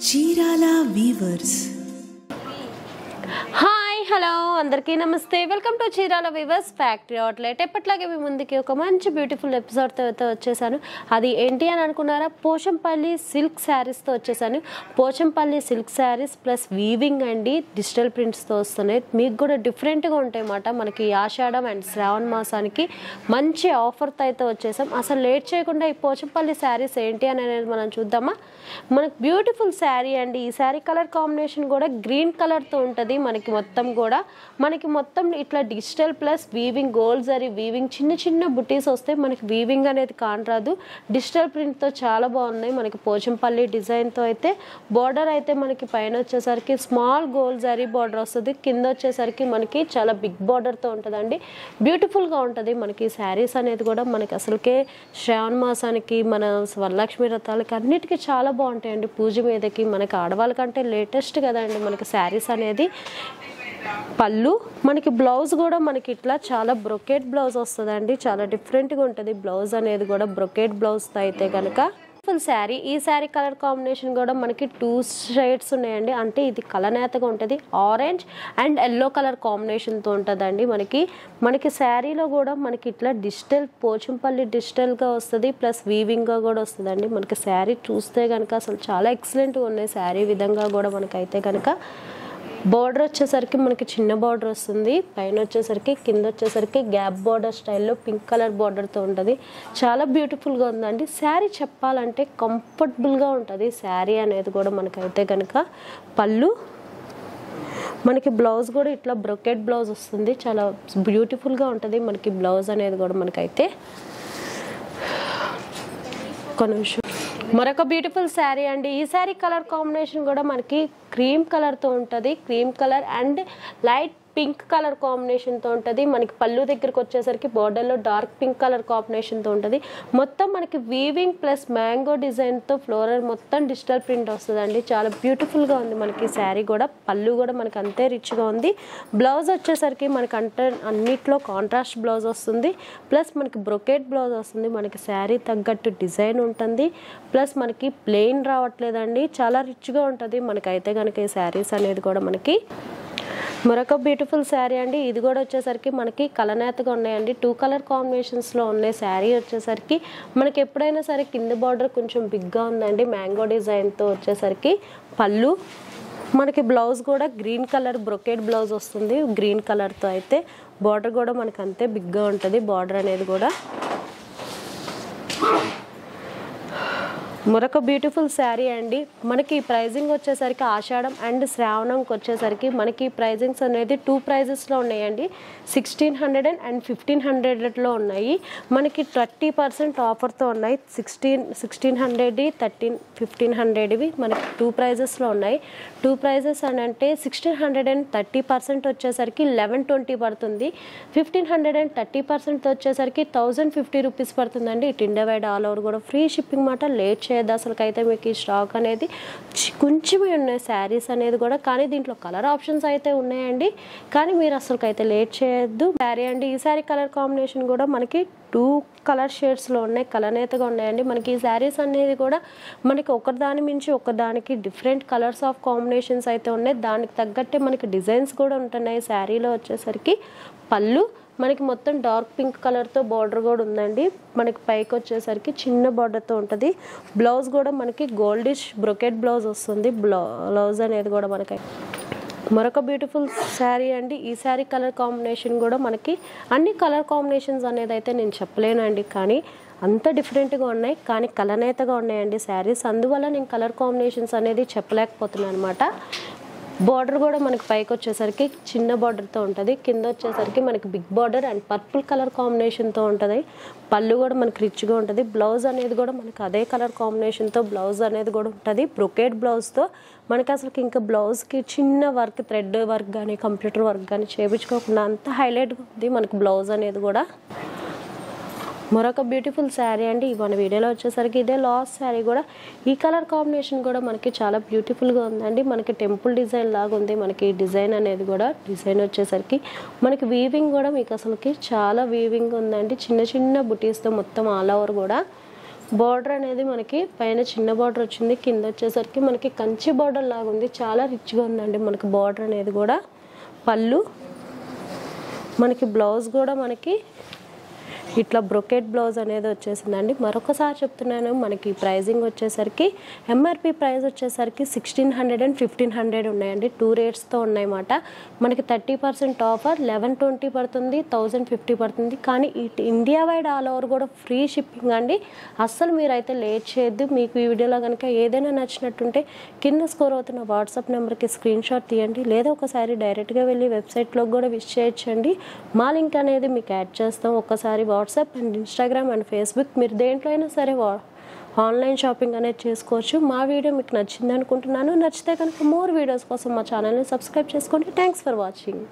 Chirala weavers. Hi hello అందరికీ నమస్తే. Welcome to Chirala weavers factory outlet. ఎప్పట్లాగే మీ ముందుకి ఒక మంచి బ్యూటిఫుల్ ఎపిసోడ్తో అయితే వచ్చేసాను. అది ఏంటి అని అనుకున్నారా? పోచంపల్లి సిల్క్ శారీస్తో వచ్చేసాను. Pochampally silk sarees plus weaving అండి, డిజిటల్ ప్రింట్స్తో వస్తున్నాయి. మీకు కూడా డిఫరెంట్గా ఉంటాయి అన్నమాట. మనకి ఆషాఢం అండ్ శ్రావణ మాసానికి మంచి ఆఫర్తో అయితే వచ్చేసాం. అసలు లేట్ చేయకుండా ఈ పోచంపల్లి శారీస్ ఏంటి అని అనేది మనం చూద్దామా? మనకు బ్యూటిఫుల్ శారీ అండి. ఈ శారీ కలర్ కాంబినేషన్ కూడా గ్రీన్ కలర్తో ఉంటుంది. మనకి మొత్తం ఇట్లా digital plus weaving, gold zari weaving, చిన్న చిన్న బుటీస్ వస్తాయి. మనకి వీవింగ్ అనేది కానరాదు. డిజిటల్ ప్రింట్తో చాలా బాగున్నాయి. మనకి పోచంపల్లి డిజైన్తో అయితే బార్డర్ అయితే మనకి పైన వచ్చేసరికి స్మాల్ గోల్డ్ జరీ బార్డర్ వస్తుంది. కింద వచ్చేసరికి మనకి చాలా బిగ్ బార్డర్తో ఉంటుందండి. బ్యూటిఫుల్గా ఉంటుంది. మనకి శారీస్ అనేది కూడా మనకి అసలుకే శ్రావణ మాసానికి, మన వరలక్ష్మి వ్రతాలకి అన్నిటికీ చాలా బాగుంటాయండి. పూజ మీదకి మనకి ఆడవాళ్ళకంటే లేటెస్ట్ కదండి మనకి శారీస్ అనేది. పళ్ళు మనకి బ్లౌజ్ కూడా మనకి ఇట్లా చాలా బ్రొకెట్ బ్లౌజ్ వస్తుందండి. చాలా డిఫరెంట్గా ఉంటుంది బ్లౌజ్ అనేది కూడా. బ్రొకెట్ బ్లౌజ్తో అయితే కనుక ఫుల్ శారీ. ఈ శారీ కలర్ కాంబినేషన్ కూడా మనకి 2 షేడ్స్ ఉన్నాయండి. అంటే ఇది కలనేతగా ఉంటుంది. ఆరెంజ్ అండ్ ఎల్లో కలర్ కాంబినేషన్తో ఉంటుందండి. మనకి శారీలో కూడా మనకి ఇట్లా డిజిటల్, పోచంపల్లి డిజిటల్గా వస్తుంది ప్లస్ వీవింగ్గా కూడా వస్తుందండి. మనకి శారీ చూస్తే కనుక అసలు చాలా ఎక్సలెంట్గా ఉన్నాయి. శారీ విధంగా కూడా మనకైతే కనుక బార్డర్ వచ్చేసరికి మనకి చిన్న బార్డర్ వస్తుంది. పైన వచ్చేసరికి, కింద వచ్చేసరికి గ్యాప్ బార్డర్ స్టైల్లో పింక్ కలర్ బార్డర్తో ఉంటుంది. చాలా బ్యూటిఫుల్గా ఉందండి. శారీ చెప్పాలంటే కంఫర్టబుల్గా ఉంటుంది శారీ అనేది కూడా మనకైతే కనుక. పళ్ళు మనకి బ్లౌజ్ కూడా ఇట్లా బ్రొకెట్ బ్లౌజ్ వస్తుంది. చాలా బ్యూటిఫుల్గా ఉంటుంది మనకి బ్లౌజ్ అనేది కూడా మనకైతే. ఒక నిమిషం. మరొక బ్యూటిఫుల్ శారీ అండి. ఈ శారీ కలర్ కాంబినేషన్ కూడా మనకి క్రీమ్ కలర్తో ఉంటుంది. Cream colour and light pink colour కాంబినేషన్తో ఉంటుంది. మనకి పళ్ళు దగ్గరకు వచ్చేసరికి బార్డర్లో డార్క్ పింక్ కలర్ కాంబినేషన్తో ఉంటుంది. మొత్తం మనకి వీవింగ్ ప్లస్ మ్యాంగో డిజైన్తో ఫ్లోరల్ మొత్తం డిజిటల్ ప్రింట్ వస్తుందండి. చాలా బ్యూటిఫుల్గా ఉంది మనకి శారీ కూడా. పళ్ళు కూడా మనకి అంతే రిచ్గా ఉంది. బ్లౌజ్ వచ్చేసరికి మనకి అన్నిట్లో కాంట్రాస్ట్ బ్లౌజ్ వస్తుంది. ప్లస్ మనకి బ్రొకెట్ బ్లౌజ్ వస్తుంది. మనకి శారీ తగ్గట్టు డిజైన్ ఉంటుంది. ప్లస్ మనకి ప్లెయిన్ రావట్లేదండి. చాలా రిచ్గా ఉంటుంది మనకైతే కనుక ఈ శారీస్ అనేది కూడా మనకి. మరొక బ్యూటిఫుల్ శారీ అండి. ఇది కూడా వచ్చేసరికి మనకి కలనేతగా ఉన్నాయండి. 2 కలర్ కాంబినేషన్స్లో ఉన్నాయి. శారీ వచ్చేసరికి మనకి ఎప్పుడైనా సరే కింద బార్డర్ కొంచెం బిగ్గా ఉందండి మ్యాంగో డిజైన్తో వచ్చేసరికి. పళ్ళు మనకి బ్లౌజ్ కూడా గ్రీన్ కలర్ బ్రొకెట్ బ్లౌజ్ వస్తుంది. గ్రీన్ కలర్తో అయితే బార్డర్ కూడా మనకి అంతే బిగ్గా ఉంటుంది బార్డర్ అనేది కూడా. మరొక బ్యూటిఫుల్ శారీ అండి. మనకి ప్రైజింగ్ వచ్చేసరికి ఆషాఢం అండ్ శ్రావణంకి వచ్చేసరికి మనకి ప్రైజింగ్స్ అనేది 2 ప్రైజెస్లో ఉన్నాయండి. 1600 అండ్ 1500లో ఉన్నాయి. మనకి 30% ఆఫర్తో ఉన్నాయి. 1600 1500 మనకి 2 ప్రైజెస్లో ఉన్నాయి. 2 ప్రైజెస్ అని అంటే 1600 అండ్ 30% వచ్చేసరికి 1120 పడుతుంది. 1500 అండ్ 30% వచ్చేసరికి 1050 రూపీస్ పడుతుందండి. ఇటు ఇండియా వైడ్ ఆల్ ఓవర్ కూడా ఫ్రీ షిప్పింగ్ మాట. లేట్ చేయద్దు అసలుకైతే. మీకు ఈ స్టాక్ అనేది కొంచెమే ఉన్నాయి శారీస్ అనేది కూడా. కానీ దీంట్లో కలర్ ఆప్షన్స్ అయితే ఉన్నాయండి. కానీ మీరు అసలుకైతే లేట్ చేయొద్దు. శారీ అండి. ఈ శారీ కలర్ కాంబినేషన్ కూడా మనకి 2 కలర్ షేడ్స్లో ఉన్నాయి. కలనేతగా ఉన్నాయండి. మనకి ఈ శారీస్ అనేది కూడా మనకి ఒకదాని మించి ఒకదానికి డిఫరెంట్ కలర్స్ ఆఫ్ కాంబినేషన్స్ అయితే ఉన్నాయి. దానికి తగ్గట్టే మనకి డిజైన్స్ కూడా ఉంటున్నాయి శారీలో వచ్చేసరికి. పళ్ళు మనకి మొత్తం డార్క్ పింక్ కలర్తో బార్డర్ కూడా ఉందండి. మనకి పైకి వచ్చేసరికి చిన్న బార్డర్తో ఉంటుంది. బ్లౌజ్ కూడా మనకి గోల్డిష్ బ్రొకెట్ బ్లౌజ్ వస్తుంది. బ్లౌజ్ అనేది కూడా మనకి. మరొక బ్యూటిఫుల్ శారీ అండి. ఈ శారీ కలర్ కాంబినేషన్ కూడా మనకి అన్ని కలర్ కాంబినేషన్స్ అనేది అయితే నేను చెప్పలేనండి. కానీ అంత డిఫరెంట్గా ఉన్నాయి. కానీ కలనేతగా ఉన్నాయండి శారీస్. అందువల్ల నేను కలర్ కాంబినేషన్స్ అనేది చెప్పలేకపోతున్నాను అనమాట. బార్డర్ కూడా మనకి పైకి వచ్చేసరికి చిన్న బార్డర్తో ఉంటుంది. కింద వచ్చేసరికి మనకి big border and purple colour కాంబినేషన్తో ఉంటుంది. పళ్ళు కూడా మనకి రిచ్గా ఉంటుంది. బ్లౌజ్ అనేది కూడా మనకి అదే కలర్ కాంబినేషన్తో బ్లౌజ్ అనేది కూడా ఉంటుంది. బ్రొకెట్ బ్లౌజ్తో మనకి అసలు ఇంకా బ్లౌజ్కి చిన్న వర్క్, థ్రెడ్ వర్క్ కానీ కంప్యూటర్ వర్క్ కానీ చేయించుకోకుండా అంత హైలైట్గా ఉంది మనకి బ్లౌజ్ అనేది కూడా. మరొక బ్యూటిఫుల్ శారీ అండి. మన వీడియోలో వచ్చేసరికి ఇదే లాస్ట్ శారీ కూడా. ఈ కలర్ కాంబినేషన్ కూడా మనకి చాలా బ్యూటిఫుల్గా ఉందండి. మనకి టెంపుల్ డిజైన్ లాగా ఉంది మనకి డిజైన్ అనేది కూడా. డిజైన్ వచ్చేసరికి మనకి వీవింగ్ కూడా మీకు అసలుకి చాలా వీవింగ్ ఉందండి. చిన్న చిన్న బుటీస్తో మొత్తం ఆల్ ఓవర్ కూడా బార్డర్ అనేది మనకి పైన చిన్న బార్డర్ వచ్చింది, కింద వచ్చేసరికి మనకి కంచి బార్డర్ లాగా ఉంది, చాలా రిచ్గా ఉందండి మనకి బార్డర్ అనేది కూడా. పళ్ళు మనకి బ్లౌజ్ కూడా మనకి ఇట్లా బ్రొకెట్ బ్లౌజ్ అనేది వచ్చేసిందండి. మరొకసారి చెప్తున్నాను, మనకి ప్రైజింగ్ వచ్చేసరికి ఎంఆర్పి ప్రైస్ వచ్చేసరికి 1600 అండ్ 1500 ఉన్నాయండి. 2 రేట్స్తో ఉన్నాయన్నమాట. మనకి 30% ఆఫర్ 1120 పడుతుంది, 1050 పడుతుంది. కానీ ఇండియా వైడ్ ఆల్ ఓవర్ కూడా ఫ్రీ షిప్పింగ్ అండి. అస్సలు మీరైతే లేట్ చేయొద్దు. మీకు ఈ వీడియోలో కనుక ఏదైనా నచ్చినట్టుంటే కింద స్కోర్ అవుతున్న వాట్సాప్ నెంబర్కి స్క్రీన్ షాట్ తీయండి, లేదా ఒకసారి డైరెక్ట్గా వెళ్ళి వెబ్సైట్లోకి కూడా విష్ చేయొచ్చండి. మా లింక్ అనేది మీకు యాడ్ చేస్తాం. ఒకసారి WhatsApp and Instagram and Facebook మీరు దేంట్లో అయినా సరే ఆన్లైన్ షాపింగ్ అనేది చేసుకోవచ్చు. మా వీడియో మీకు నచ్చింది అనుకుంటున్నాను. నచ్చితే కనుక మోర్ వీడియోస్ కోసం మా ఛానల్ని సబ్స్క్రైబ్ చేసుకోండి. Thanks for watching.